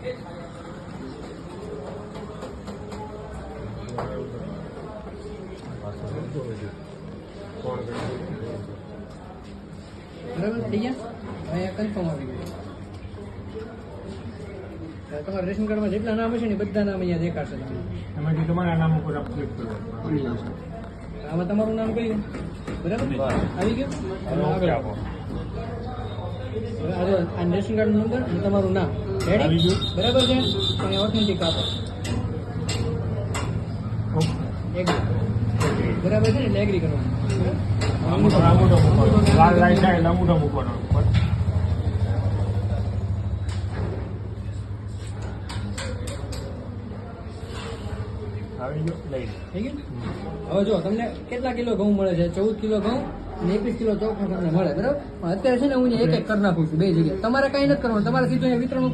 બરાબર થઈ ગયા. અહીંયા કન્ફર્મ આવી ગયું. તમારા રેશન કાર્ડમાં જેટલા નામ હશે ને બધા નામ અહીંયા દેખાડશે તમને. એમાંથી તમારા નામ ઉપર ક્લિક કરવાનું. આમાં તમારું નામ કયું? બરાબર આવી ગયું. આગળ આપો. આ રેશન કાર્ડ નંબર અને તમારું નામ રેડી બરાબર છે. અને ઓથેન્ટિક આપો. બરાબર છે ને એટલે એગ્રી કરવાનું. લાલ લાઈટ થાય એટલે અંગૂઠો મૂકવાનો. આવી ગયો લઈ થઈ ગયું. હવે જો તમને કેટલા કિલો ઘઉં મળે છે? 14 કિલો ઘઉં અને 21 કિલો ચોખા તમને મળે. બરાબર. અત્યારે છે ને હું એક એક કરી નાખું છું બે જગ્યાએ. તમારે કઈ નથી કરવાનું. તમારે સીધું વિતરણ